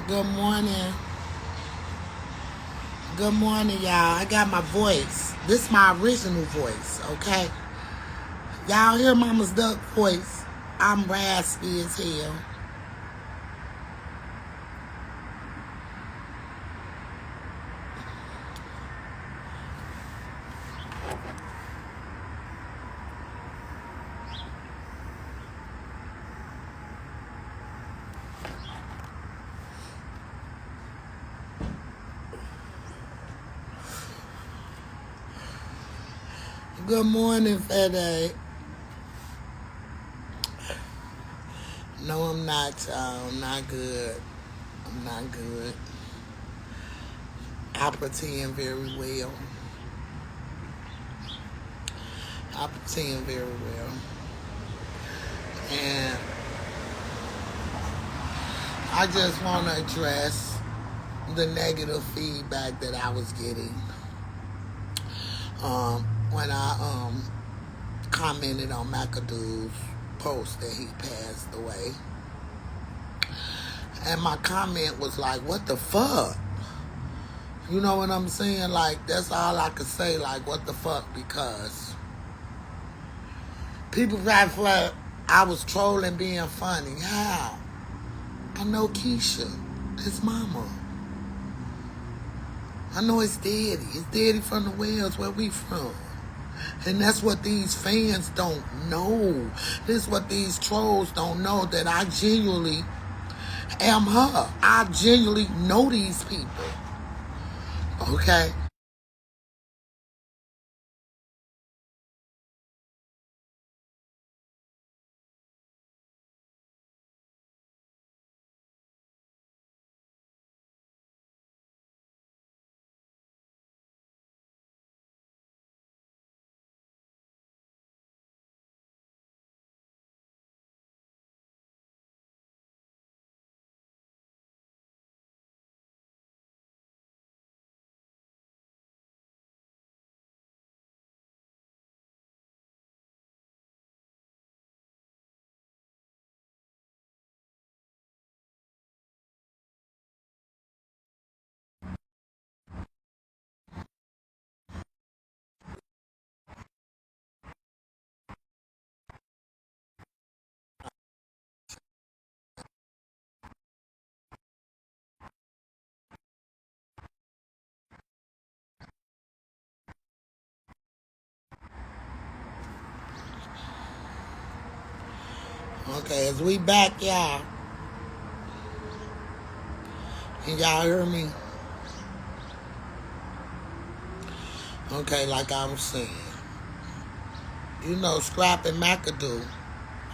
Good morning. Good morning, y'all. I got my voice. This is my original voice, okay? Y'all hear Mama's duck voice? I'm raspy as hell. Good morning, Fede. No, I'm not, y'all. I'm not good. I'm not good. I pretend very well. I pretend very well. And I just want to address the negative feedback that I was getting when I commented on Makado's post that he passed away. And my comment was like, what the fuck? You know what I'm saying? Like, that's all I could say, like, what the fuck? Because people probably feel like I was trolling being funny. How? I know Keisha, his mama. I know his daddy. His daddy from the Wells, where we from. And that's what these fans don't know. This is what these trolls don't know, that I genuinely am her. I genuinely know these people. Okay? Okay, as we back, y'all. Can y'all hear me? Okay, like I was saying. You know, Scrap and Makado.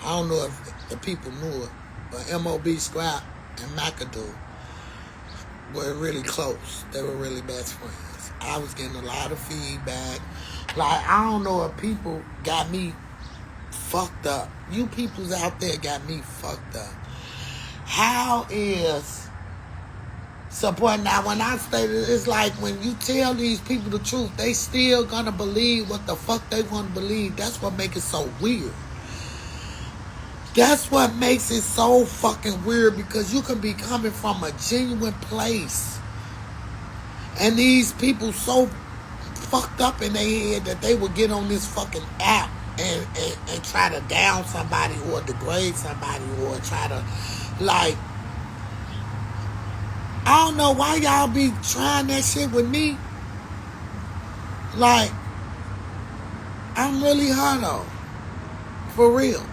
I don't know if the people knew it, but MOB Scrap and Makado were really close. They were really best friends. I was getting a lot of feedback. Like, I don't know if people got me fucked up. You peoples out there got me fucked up. How is support? Now, when I say this, it's like when you tell these people the truth, they still gonna believe what the fuck they want to believe. That's what makes it so weird. That's what makes it so fucking weird, because you can be coming from a genuine place, and these people so fucked up in their head that they would get on this fucking app and try to down somebody or degrade somebody or try to, like, I don't know why y'all be trying that shit with me. Like, I'm really her though. For real.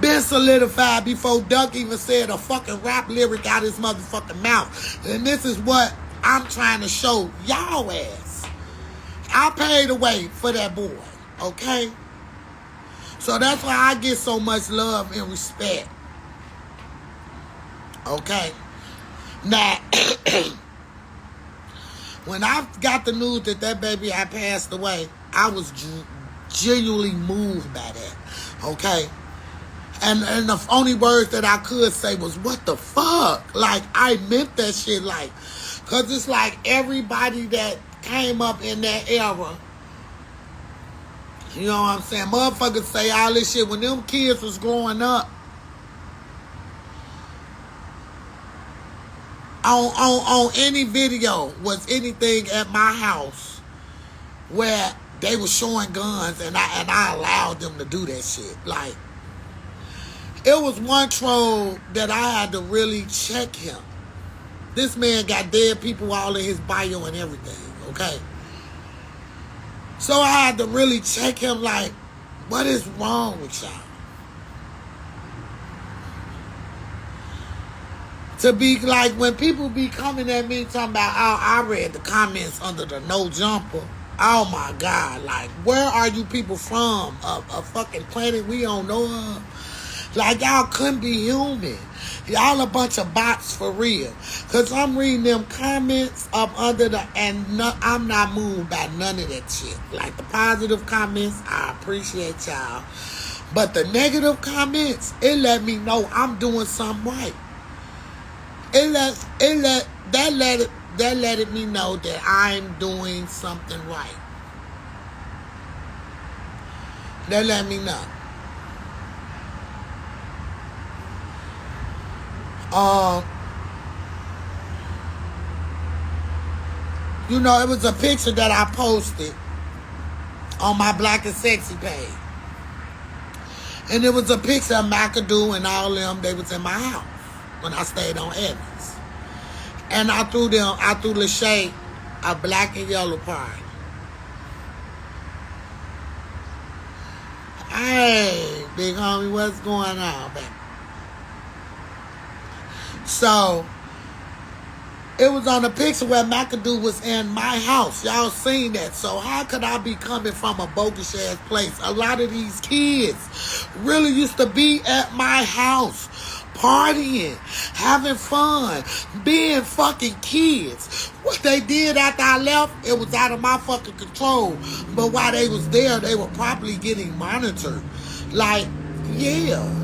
Been solidified before Duck even said a fucking rap lyric out his motherfucking mouth. And this is what I'm trying to show y'all ass. I paid away for that boy, okay? So that's why I get so much love and respect. Okay? Now, when I got the news that that baby had passed away, I was genuinely moved by that, okay? And the only words that I could say was, what the fuck? Like, I meant that shit, like, because it's like everybody that came up in that era, you know what I'm saying? Motherfuckers say all this shit. When them kids was growing up, on any video was anything at my house where they were showing guns and I allowed them to do that shit. Like, it was one troll that I had to really check him. This man got dead people all in his bio and everything, okay? So I had to really check him like, what is wrong with y'all? To be like, when people be coming at me talking about, oh, I read the comments under the no jumper. Oh my God, like, where are you people from? A fucking planet we don't know of? Like, y'all couldn't be human. Y'all a bunch of bots for real. Because I'm reading them comments up under the, and I'm not moved by none of that shit. Like, the positive comments, I appreciate y'all. But the negative comments, it let me know I'm doing something right. That let me know that I'm doing something right. That let me know. You know, it was a picture that I posted on my Black and Sexy page. And it was a picture of Makado and all them. They was in my house when I stayed on Evans. And I threw Lachey a black and yellow party. Hey, big homie, what's going on, baby? So, it was on a picture where Makado was in my house. Y'all seen that. So how could I be coming from a bogus ass place? A lot of these kids really used to be at my house, partying, having fun, being fucking kids. What they did after I left, it was out of my fucking control. But while they was there, they were probably getting monitored. Like, yeah.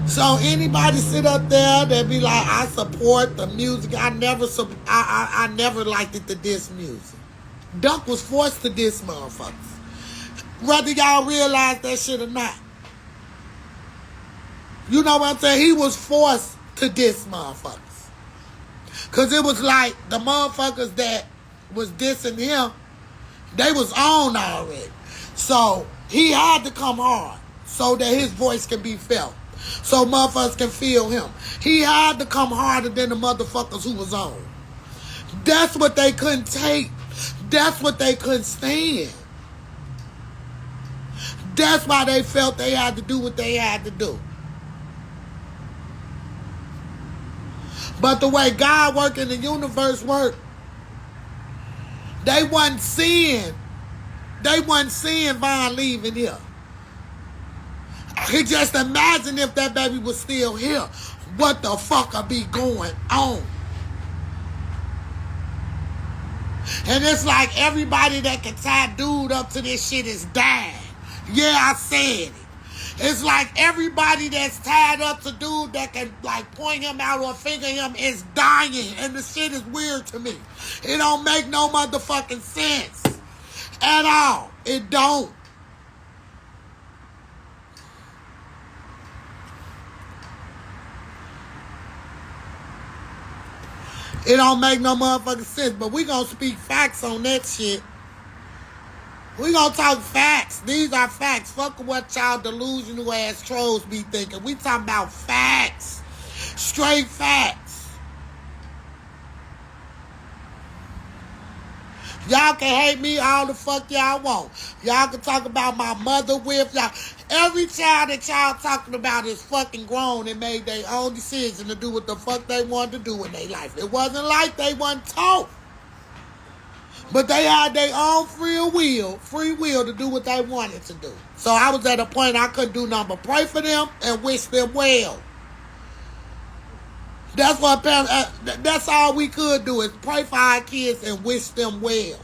So anybody sit up there that be like, I support the music. I never liked it to diss music. Duck was forced to diss motherfuckers. Whether y'all realize that shit or not. You know what I'm saying? He was forced to diss motherfuckers. Because it was like the motherfuckers that was dissing him, they was on already. So he had to come hard so that his voice can be felt. So motherfuckers can feel him. He had to come harder than the motherfuckers who was on. That's what they couldn't take. That's what they couldn't stand. That's why they felt they had to do what they had to do. But the way God worked in the universe worked, they wasn't seeing Von leaving here. I could just imagine if that baby was still here. What the fuck would be going on? And it's like everybody that can tie dude up to this shit is dying. Yeah, I said it. It's like everybody that's tied up to dude that can like point him out or finger him is dying. And the shit is weird to me. It don't make no motherfucking sense at all. It don't. It don't make no motherfucking sense, but we gonna speak facts on that shit. We gonna talk facts. These are facts. Fuck what y'all delusional ass trolls be thinking. We talking about facts. Straight facts. Y'all can hate me all the fuck y'all want. Y'all can talk about my mother with y'all. Every child that y'all talking about is fucking grown and made their own decision to do what the fuck they wanted to do in their life. It wasn't like they wasn't taught. But they had their own free will to do what they wanted to do. So I was at a point I couldn't do nothing but pray for them and wish them well. That's what that's all we could do is pray for our kids and wish them well.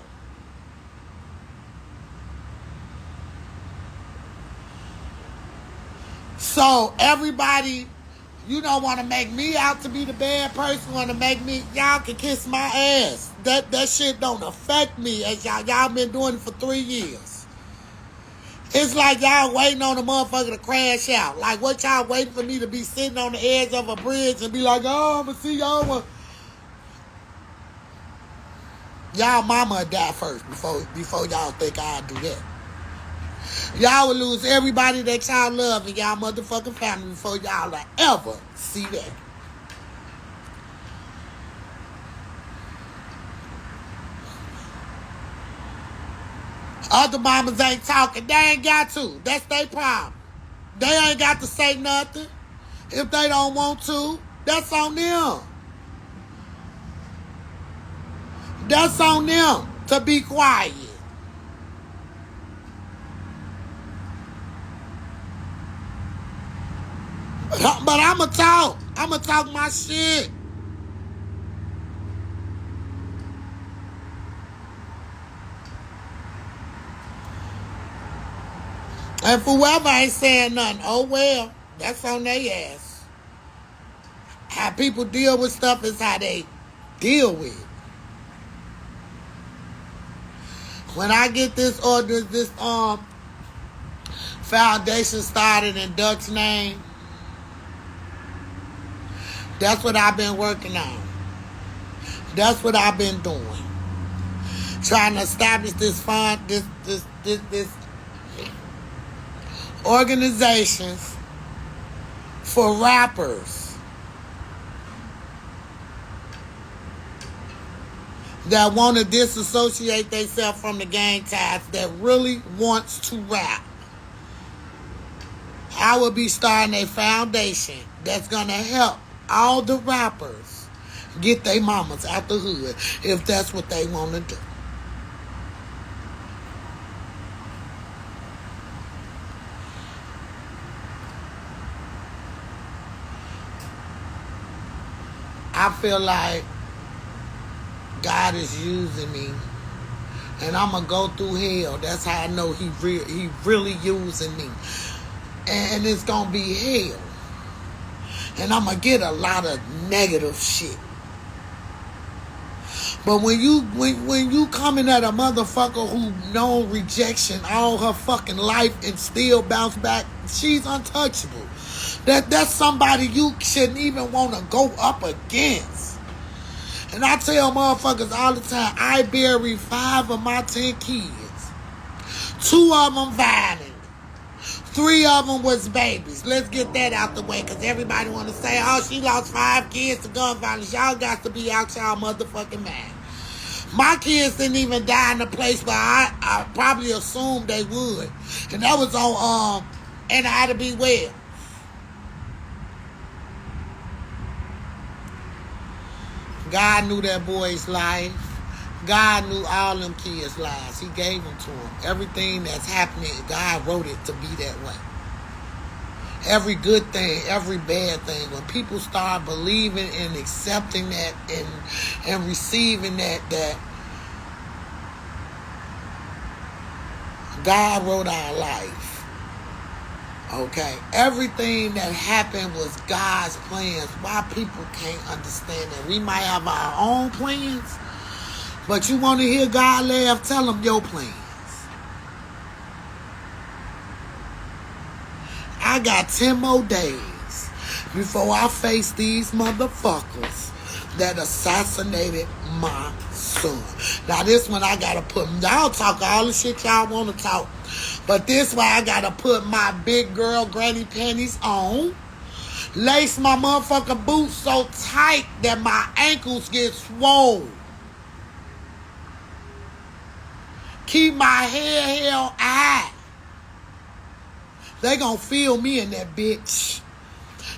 So everybody, you don't want to make me out to be the bad person, want to make me, y'all can kiss my ass. That shit don't affect me as y'all been doing it for 3 years. It's like y'all waiting on the motherfucker to crash out. Like what y'all waiting for me to be sitting on the edge of a bridge and be like, oh, I'm gonna see y'all. Y'all mama would die first before y'all think I'll do that. Y'all would lose everybody that y'all love in y'all motherfucking family before y'all will ever see that. Other mamas ain't talking. They ain't got to. That's their problem. They ain't got to say nothing. If they don't want to, that's on them. That's on them to be quiet. But I'ma talk. I'ma talk my shit. And for whoever ain't saying nothing, oh well, that's on their ass. How people deal with stuff is how they deal with it. When I get this order, this foundation started in Duck's name, that's what I've been working on. That's what I've been doing. Trying to establish this fund, this organizations for rappers that want to disassociate themselves from the gang ties, that really wants to rap. I will be starting a foundation that's going to help all the rappers get their mamas out the hood if that's what they want to do. I feel like God is using me, and I'm gonna go through hell. That's how I know He really using me, and it's gonna be hell. And I'm gonna get a lot of negative shit. But when you coming at a motherfucker who known rejection all her fucking life and still bounce back, she's untouchable. That's somebody you shouldn't even want to go up against. And I tell motherfuckers all the time, I buried 5 of my 10 kids. 2 of them violent. 3 of them was babies. Let's get that out the way, because everybody want to say, oh, she lost 5 kids to gun violence. Y'all got to be out y'all motherfucking mind. My kids didn't even die in the place where I probably assumed they would. And that was on And I Had to Be Well. God knew that boy's life. God knew all them kids' lives. He gave them to them. Everything that's happening, God wrote it to be that way. Every good thing, every bad thing. When people start believing and accepting that and receiving that God wrote our life. Okay, everything that happened was God's plans. Why people can't understand that? We might have our own plans, but you want to hear God laugh, tell them your plans. I got 10 more days before I face these motherfuckers that assassinated my son. Now this one I gotta put, y'all talk all the shit y'all want to talk, but this way I gotta put my big girl granny panties on, lace my motherfucking boots so tight that my ankles get swole, keep my head held high. They gonna feel me in that bitch.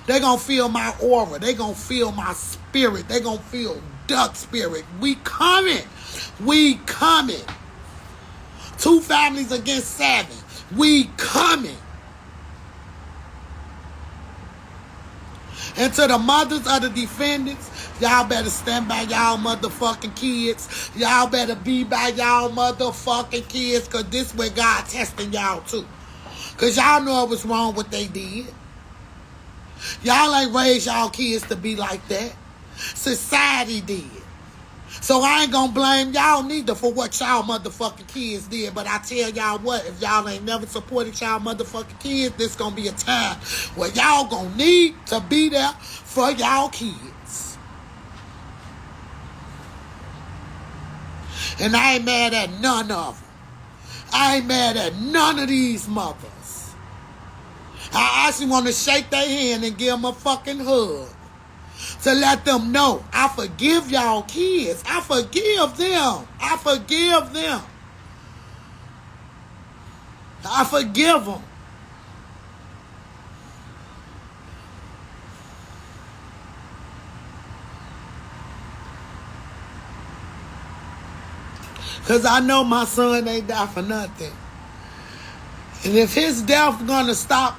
They gonna feel my aura. They gonna feel my spirit. They gonna feel Duck spirit. We coming. We coming. 2 families against 7. We coming. And to the mothers of the defendants, y'all better stand by y'all motherfucking kids. Y'all better be by y'all motherfucking kids, because this where God testing y'all too. Because y'all know it was wrong what they did. Y'all ain't raised y'all kids to be like that. Society did. So I ain't gonna blame y'all neither for what y'all motherfucking kids did. But I tell y'all what, if y'all ain't never supported y'all motherfucking kids, this gonna be a time where y'all gonna need to be there for y'all kids. And I ain't mad at none of them. I ain't mad at none of these mothers. I actually want to shake their hand and give them a fucking hug. To let them know, I forgive y'all kids. I forgive them. I forgive them. I forgive them. Because I know my son ain't die for nothing. And if his death gonna stop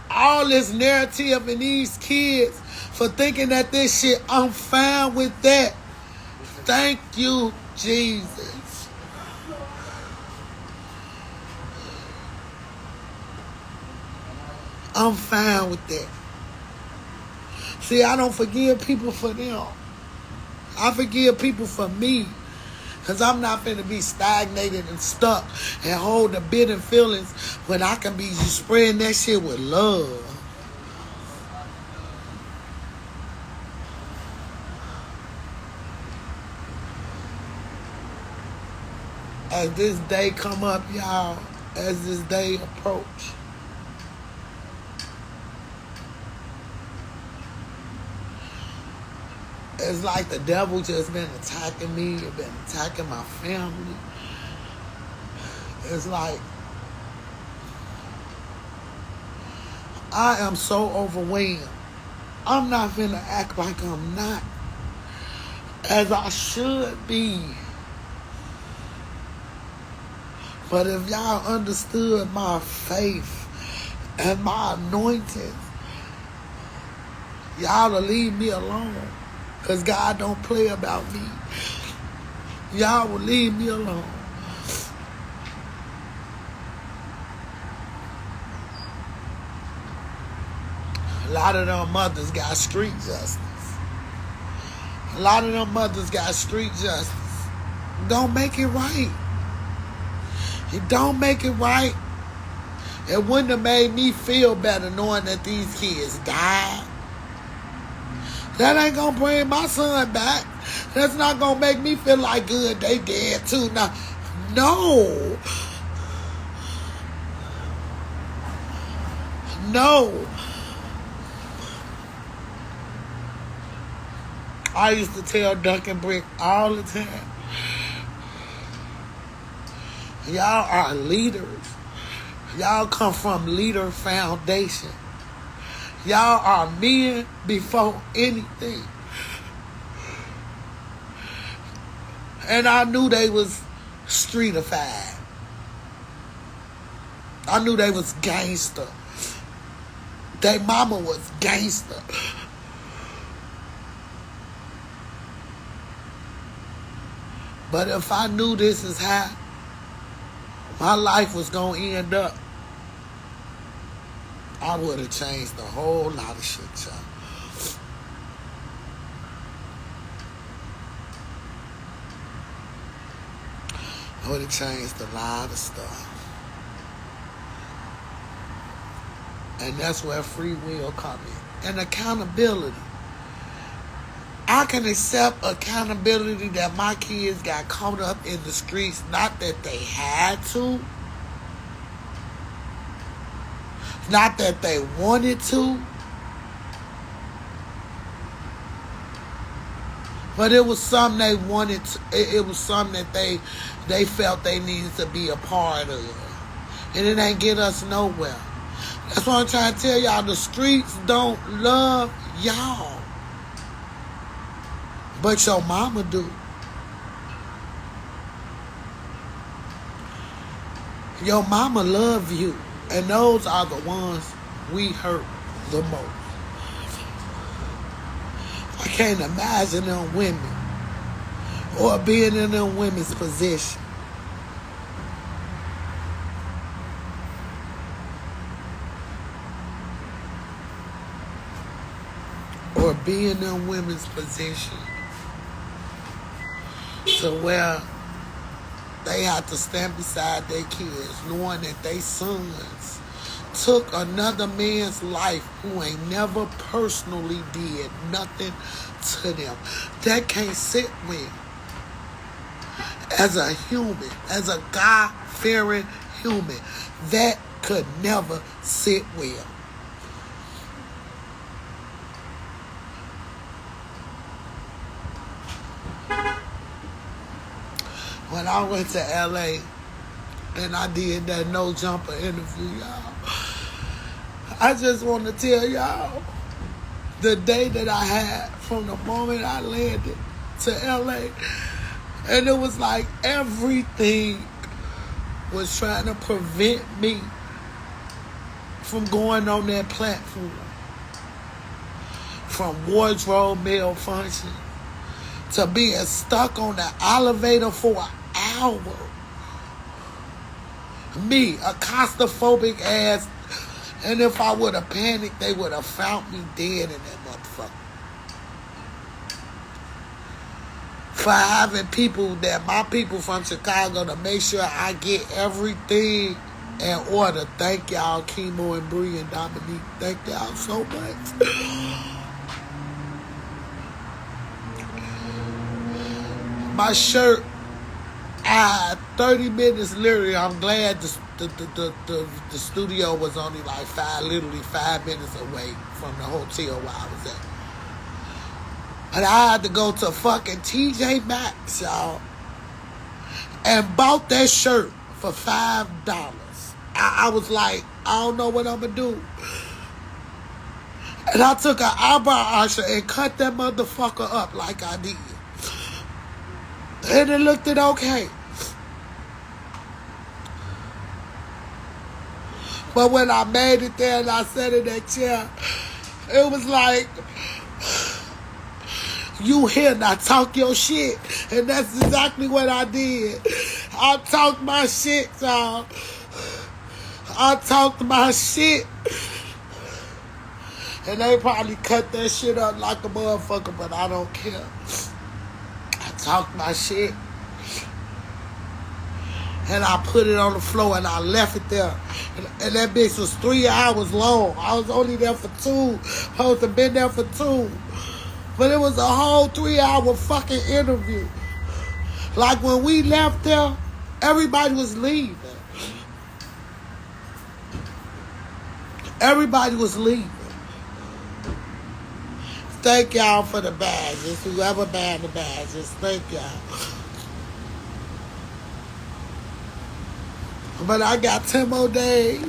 all this narrative and these kids for thinking that this shit, I'm fine with that. Thank you, Jesus. I'm fine with that. See, I don't forgive people for them. I forgive people for me. Because I'm not finna be stagnated and stuck and hold the bitter feelings when I can be just spreading that shit with love. As this day come up, y'all, as this day approach, it's like the devil just been attacking me, been attacking my family. It's like I am so overwhelmed. I'm not finna act like I'm not, as I should be. But if y'all understood my faith and my anointing, y'all will leave me alone. Because God don't play about me. Y'all will leave me alone. A lot of them mothers got street justice. A lot of them mothers got street justice. Don't make it right. It don't make it right. It wouldn't have made me feel better knowing that these kids died. That ain't gonna bring my son back. That's not gonna make me feel like good. They dead too. Now, no. No. I used to tell Duncan Brick all the time, y'all are leaders. Y'all come from Leader Foundation. Y'all are men before anything. And I knew they was streetified. I knew they was gangster. Their mama was gangster. But if I knew this is how my life was going to end up, I would have changed a whole lot of shit, y'all. I would have changed a lot of stuff. And that's where free will comes in. And accountability. I can accept accountability that my kids got caught up in the streets, not that they had to, not that they wanted to, but it was something they wanted to, it was something that they felt they needed to be a part of. And it ain't get us nowhere. That's what I'm trying to tell y'all. The streets don't love y'all. But your mama do. Your mama love you. And those are the ones we hurt the most. I can't imagine them women or being in them women's position. Or being in them women's position. to where they have to stand beside their kids knowing that they sons took another man's life who ain't never personally did nothing to them. That can't sit well. As a human, as a God-fearing human, that could never sit well. When I went to LA and I did that no jumper interview, y'all, I just want to tell y'all the day that I had from the moment I landed to LA, and it was like everything was trying to prevent me from going on that platform. From wardrobe malfunction to being stuck on the elevator for an hour. Me, a claustrophobic ass, and if I would have panicked, they would have found me dead in that motherfucker. For having people that my people from Chicago to make sure I get everything in order. Thank y'all, Chemo and Bree and Dominique. Thank y'all so much. My shirt, I had 30 minutes literally. I'm glad the studio was only like 5 minutes away from the hotel where I was at. But I had to go to fucking TJ Maxx, y'all, and bought that shirt for $5. I was like, I don't know what I'm going to do. And I took an eyebrow archer and cut that motherfucker up like I did. And it looked okay. But when I made it there and I sat in that chair, it was like, you here, now talk your shit. And that's exactly what I did. I talked my shit, y'all. I talked my shit. And they probably cut that shit up like a motherfucker, but I don't care. I talked my shit. And I put it on the floor and I left it there. And that bitch was 3 hours long. I was only there for 2. Supposed to been there for 2. But it was a whole 3-hour fucking interview. Like when we left there, everybody was leaving. Everybody was leaving. Thank y'all for the badges. Whoever banned the badges, thank y'all. But I got 10 more days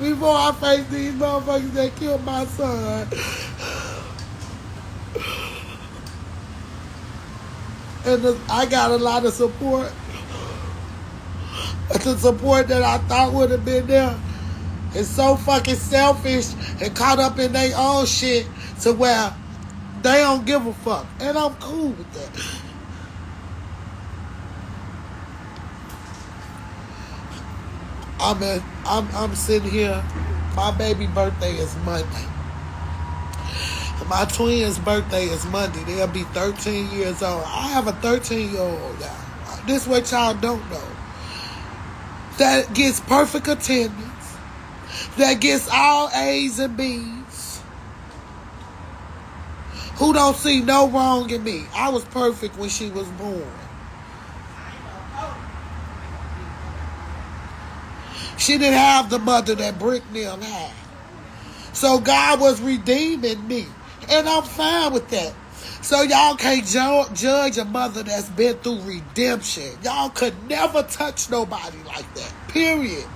before I face these motherfuckers that killed my son. And I got a lot of support. But the support that I thought would have been there is so fucking selfish and caught up in their own shit to where they don't give a fuck. And I'm cool with that. I'm sitting here. My baby birthday is Monday. My twins' birthday is Monday. They'll be 13 years old. I have a 13-year-old now. This what y'all don't know. That gets perfect attendance. That gets all A's and B's. Who don't see no wrong in me. I was perfect when she was born. She didn't have the mother that Bricknell had. So God was redeeming me. And I'm fine with that. So y'all can't judge a mother that's been through redemption. Y'all could never touch nobody like that. Period.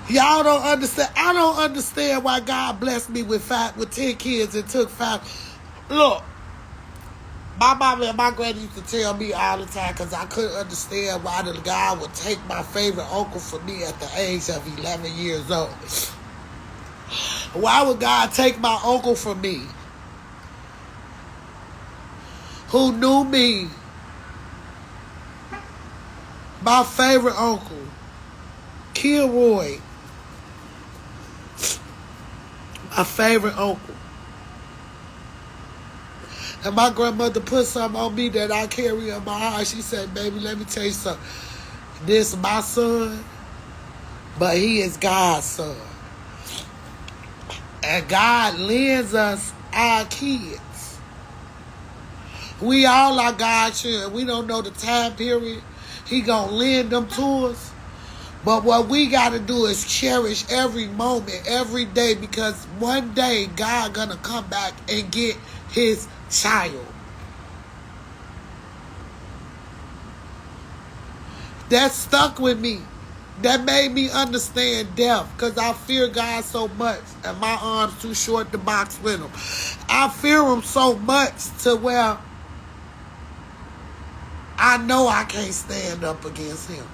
Y'all don't understand. I don't understand why God blessed me with 10 kids and took 5. Look. My mama and my granny used to tell me all the time because I couldn't understand why the guy would take my favorite uncle from me at the age of 11 years old. Why would God take my uncle from me? Who knew me? My favorite uncle, Kilroy. My favorite uncle. And my grandmother put something on me that I carry in my heart. She said, baby, let me tell you something. This is my son, but he is God's son. And God lends us our kids. We all are God's children. We don't know the time period he gonna lend them to us. But what we got to do is cherish every moment, every day, because one day God gonna come back and get his child. That stuck with me. That made me understand death, because I fear God so much, and my arms too short to box with him. I fear him so much to where I know I can't stand up against him.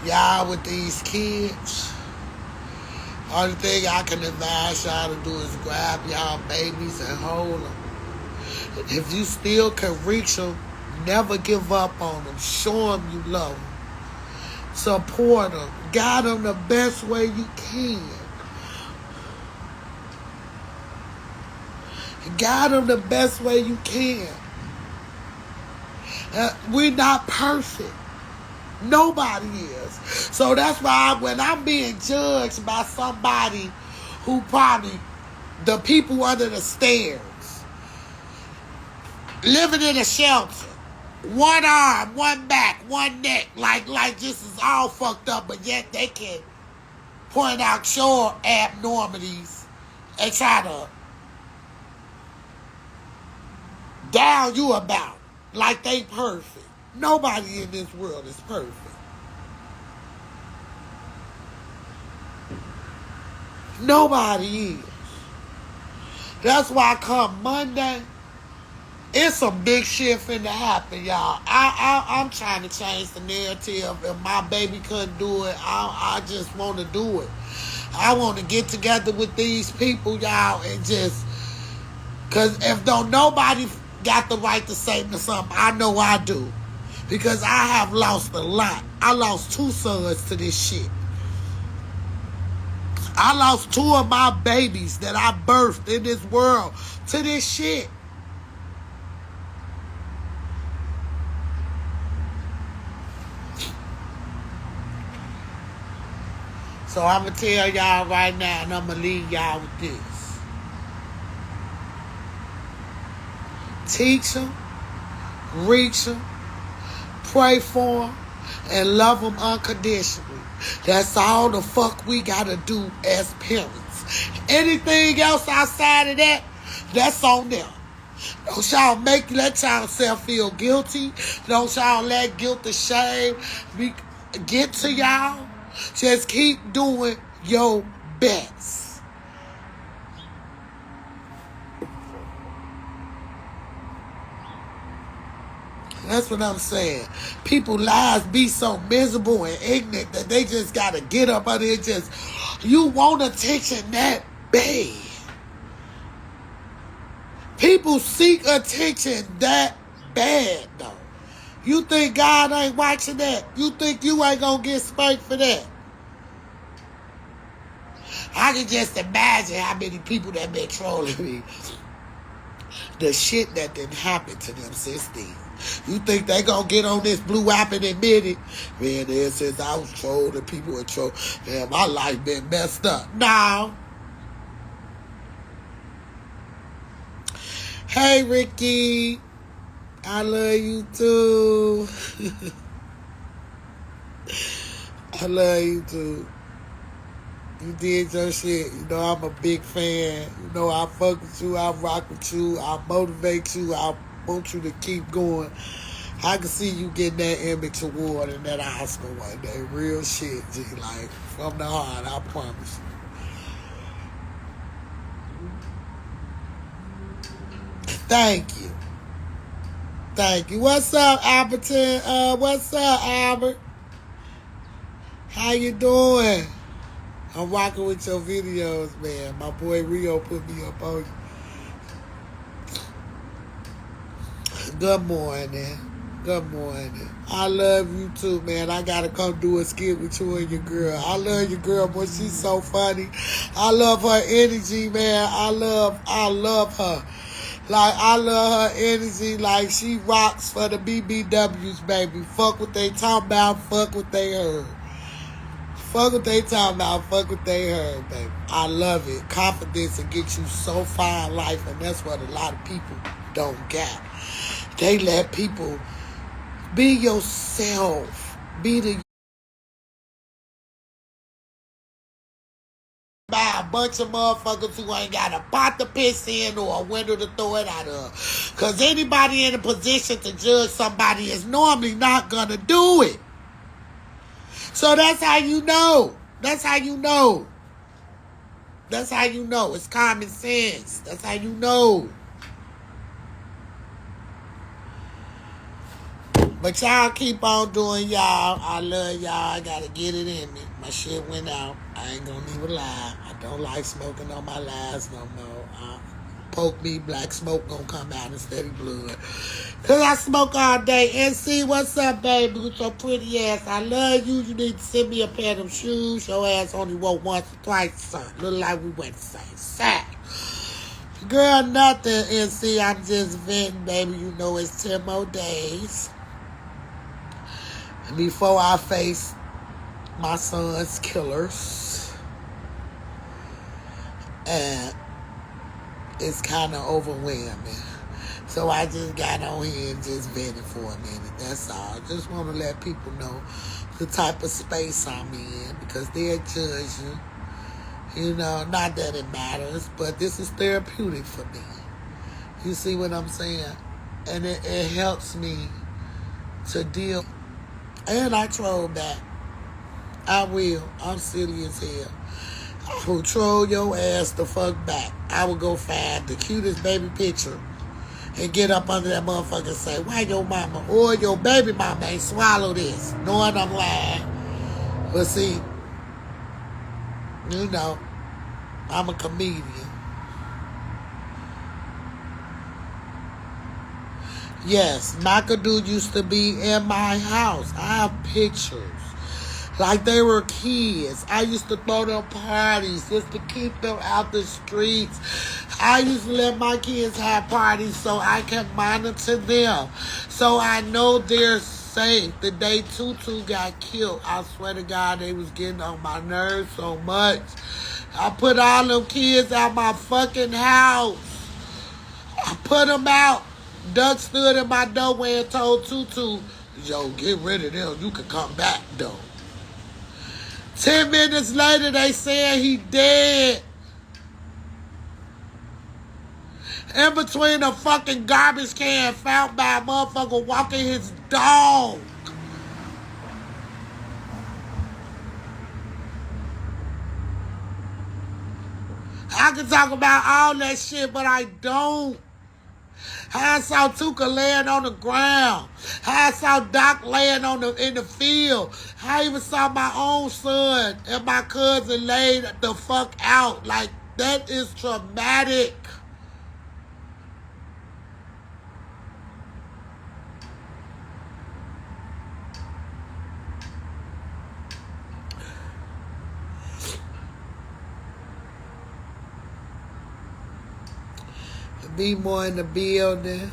Y'all with these kids, only thing I can advise y'all to do is grab y'all babies and hold them. If you still can reach them, never give up on them. Show them you love them. Support them. Guide them the best way you can. Guide them the best way you can. We're not perfect. Nobody is. So that's why when I'm being judged by somebody who probably, the people under the stairs, living in a shelter, one arm, one back, one neck, like this is all fucked up, but yet they can point out your abnormalities and try to down you about like they perfect. Nobody in this world is perfect. Nobody is. That's why come Monday, it's some big shit finna happen, y'all. I'm trying to change the narrative. If my baby couldn't do it, I just want to do it. I want to get together with these people, y'all, and just, because if don't nobody got the right to say me something, I know I do. Because I have lost a lot. I lost 2 sons to this shit. I lost 2 of my babies that I birthed in this world to this shit. So I'm going to tell y'all right now, and I'm going to leave y'all with this. Teach them, reach them, pray for them, and love them unconditionally. That's all the fuck we gotta do as parents. Anything else outside of that, that's on them. Don't y'all let y'all self feel guilty. Don't y'all let guilt and shame get to y'all. Just keep doing your best. That's what I'm saying. People's lives be so miserable and ignorant that they just gotta get up out there. You want attention that bad. People seek attention that bad, though. You think God ain't watching that? You think you ain't gonna get spanked for that? I can just imagine how many people that been trolling me. The shit that didn't happen to them since then. You think they gonna get on this blue app and admit it? Man, since I was trolling, people were trolling. Man, my life been messed up. No. Hey, Ricky. I love you too. I love you too. You did your shit. You know I'm a big fan. You know I fuck with you. I rock with you. I motivate you. I want you to keep going. I can see you getting that Image Award and that Oscar one day. Real shit, G. Like, from the heart, I promise you. Thank you. Thank you. What's up, Alberton? What's up, Albert? How you doing? I'm rocking with your videos, man. My boy Rio put me up on you. Good morning. Good morning. I love you too, man. I gotta come do a skit with you and your girl. I love your girl, boy. She's so funny. I love her energy, man. I love her. Like, I love her energy. Like, she rocks for the BBWs, baby. Fuck what they talking about. Fuck what they heard. Fuck what they talking about. Fuck what they heard, baby. I love it. Confidence will get you so far in life, and that's what a lot of people don't get. They let people be yourself. Be the by a bunch of motherfuckers who ain't got a pot to piss in or a window to throw it out of. Because anybody in a position to judge somebody is normally not going to do it. So that's how you know. That's how you know. That's how you know. It's common sense. That's how you know. But y'all keep on doing y'all. I love y'all. I gotta get it in me. My shit went out. I ain't gonna even lie. I don't like smoking on my lives no more. Poke me, black smoke gonna come out instead of blood. Cause I smoke all day. And see, what's up, baby? With your pretty ass. I love you. You need to send me a pair of them shoes. Your ass only wore once or twice, son. Look like we went the same side. Girl, nothing. And see, I'm just venting, baby. You know it's 10 more days before I face my son's killers. And it's kind of overwhelming. So I just got on here and just vented for a minute. That's all. Just want to let people know the type of space I'm in, because they're judging. You know, not that it matters, but this is therapeutic for me. You see what I'm saying? And it helps me to deal. And I troll back. I will. I'm silly as hell. I will troll your ass the fuck back. I will go find the cutest baby picture and get up under that motherfucker and say, why your mama or your baby mama ain't swallow this? Knowing I'm lying. But see, you know, I'm a comedian. Yes, Makado used to be in my house. I have pictures. Like they were kids. I used to throw them parties just to keep them out the streets. I used to let my kids have parties so I can monitor them. So I know they're safe. The day Tutu got killed, I swear to God, they was getting on my nerves so much. I put all them kids out my fucking house. I put them out. Doug stood in my doorway and told Tutu, yo, get rid of them. You can come back, though. 10 minutes later, they said he dead. In between a fucking garbage can found by a motherfucker walking his dog. I can talk about all that shit, but I don't. How I saw Tuka laying on the ground. How I saw Doc laying in the field. How I even saw my own son and my cousin laid the fuck out. Like, that is traumatic. Be more in the building.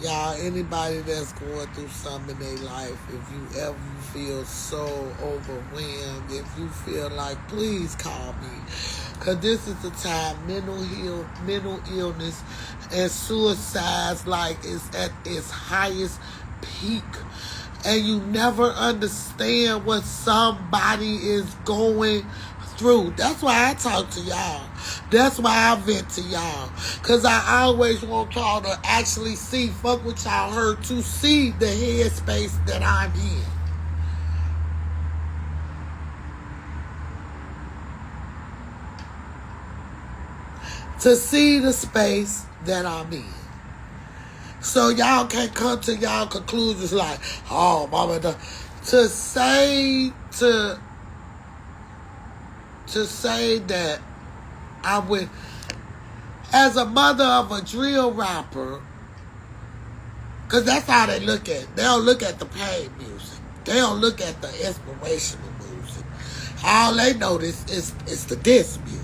Y'all, anybody that's going through something in their life, if you ever feel so overwhelmed, if you feel like, please call me. Because this is the time mental illness and suicides like is at its highest peak. And you never understand what somebody is going through. That's why I talk to y'all. That's why I vent to y'all. Because I always want y'all to actually see, fuck what y'all heard, to see the headspace that I'm in. To see the space that I'm in. So y'all can't come to y'all conclusions like, oh, mama, to say that I would, As a mother of a drill rapper, because that's how they look at it. They don't look at the paid music. They don't look at the inspirational music. All they know is the diss music.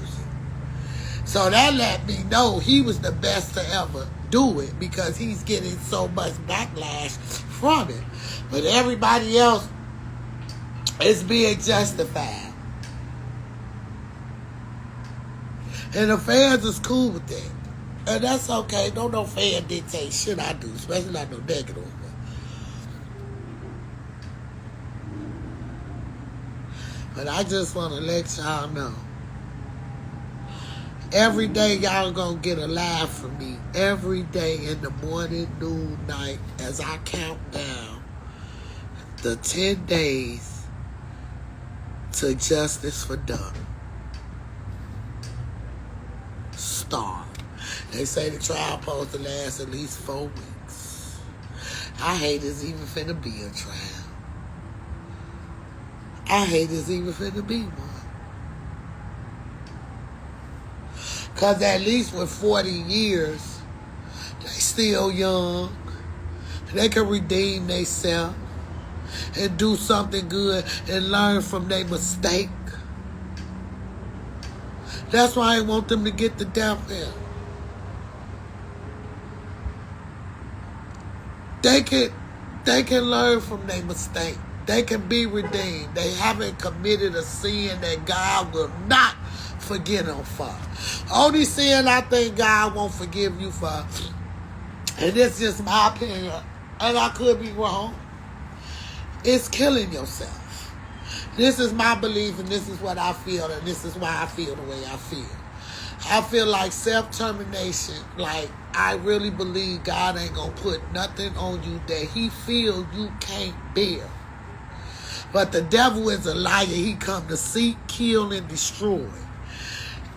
So that let me know he was the best to ever do it because he's getting so much backlash from it. But everybody else is being justified. And the fans is cool with that. And that's okay. Don't no fan dictate shit I do, especially not no negative one. But I just want to let y'all know. Every day y'all gonna get a laugh from me. Every day in the morning, noon, night, as I count down the 10 days to justice for Duck. Star. They say the trial supposed to last at least 4 weeks. I hate it's even finna be a trial. I hate it's even finna be one. Because at least with 40 years, they still young. They can redeem themselves and do something good and learn from their mistake. That's why I want them to get the death penalty. They can learn from their mistake. They can be redeemed. They haven't committed a sin that God will not forgive them for. Only sin I think God won't forgive you for, and this is just my opinion, and I could be wrong, is killing yourself. This is my belief, and this is what I feel, and this is why I feel the way I feel. I feel like self-termination, like I really believe God ain't gonna put nothing on you that he feel you can't bear. But the devil is a liar. He come to seek, kill, and destroy.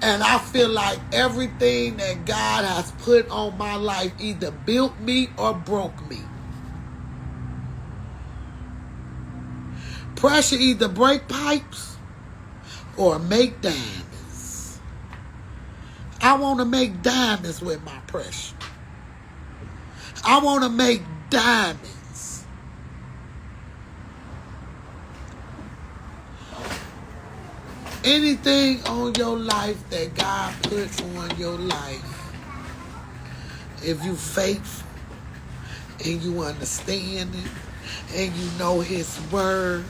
And I feel like everything that God has put on my life either built me or broke me. Pressure either break pipes or make diamonds. I want to make diamonds with my pressure. I want to make diamonds. Anything on your life that God puts on your life, if you faithful and you understand it and you know his word,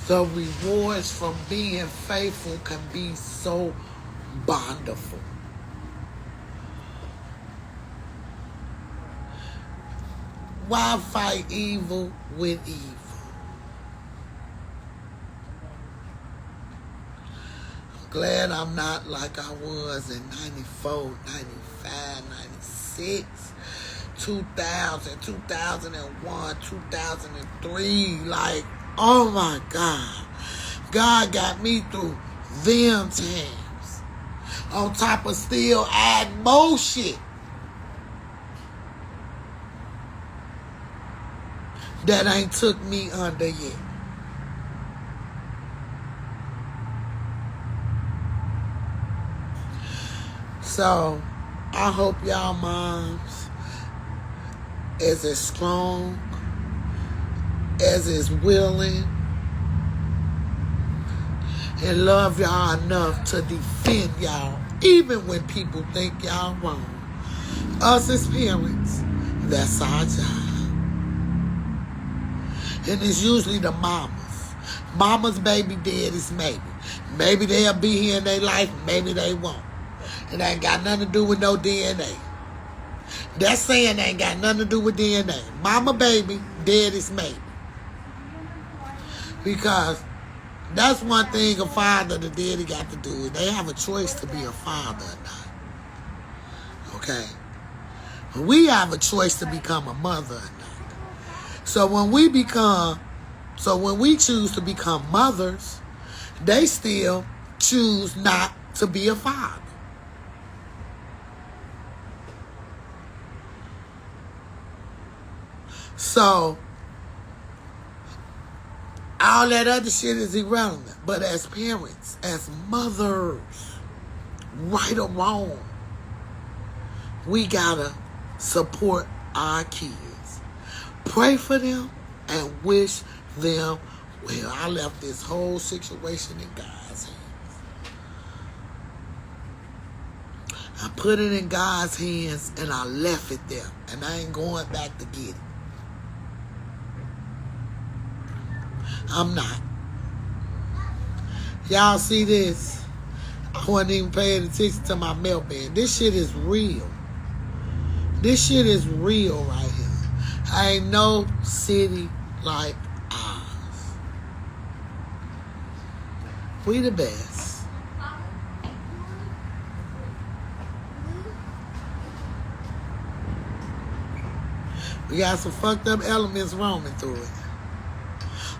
the rewards from being faithful can be so wonderful. Why fight evil with evil? Glad I'm not like I was in 94, 95, 96, 2000, 2001, 2003. Like, oh my God. God got me through them times. On top of still adding more shit that ain't took me under yet. So, I hope y'all moms is as strong, as is willing, and love y'all enough to defend y'all, even when people think y'all wrong. Us as parents, that's our job. And it's usually the mamas. Mama's baby, daddy's maybe. Maybe they'll be here in their life, maybe they won't. It ain't got nothing to do with no DNA. That saying ain't got nothing to do with DNA. Mama baby, daddy's maybe. Because that's one thing a father and a daddy got to do. They have a choice to be a father or not. Okay? We have a choice to become a mother or not. So when we choose to become mothers, they still choose not to be a father. So, all that other shit is irrelevant. But as parents, as mothers, right or wrong, we gotta support our kids. Pray for them and wish them well. I left this whole situation in God's hands. I put it in God's hands and I left it there. And I ain't going back to get it. I'm not. Y'all see this? I wasn't even paying attention to my milkman. This shit is real. This shit is real right here. Ain't no city like ours. We the best. We got some fucked up elements roaming through it.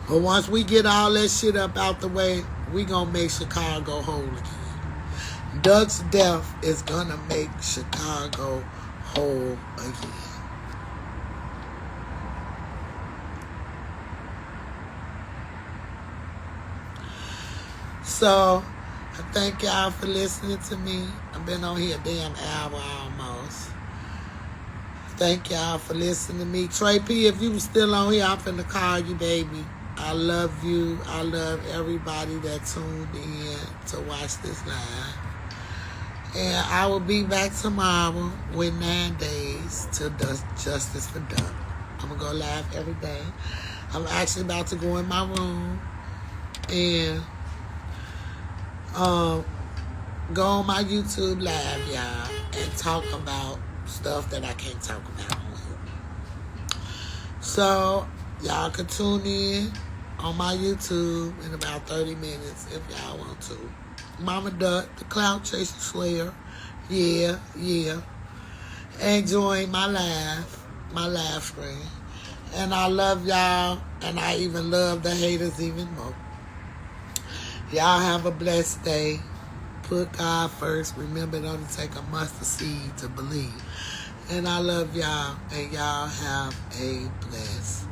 But once we get all that shit up out the way, we gonna make Chicago whole again. Doug's death is gonna make Chicago whole again. So, I thank y'all for listening to me. I've been on here a damn hour almost. Thank y'all for listening to me. Trey P, if you was still on here, I'm finna call you, baby. I love you. I love everybody that tuned in to watch this live. And I will be back tomorrow with 9 days to Justice for Doug. I'm going to go live every day. I'm actually about to go in my room and go on my YouTube live, y'all, and talk about stuff that I can't talk about on here. So, y'all can tune in on my YouTube in about 30 minutes if y'all want to. Mama Duck, the Clout Chaser Slayer. Yeah. And join my live stream. And I love y'all, and I even love the haters even more. Y'all have a blessed day. Put God first. Remember, it only take a mustard seed to believe. And I love y'all, and y'all have a blessed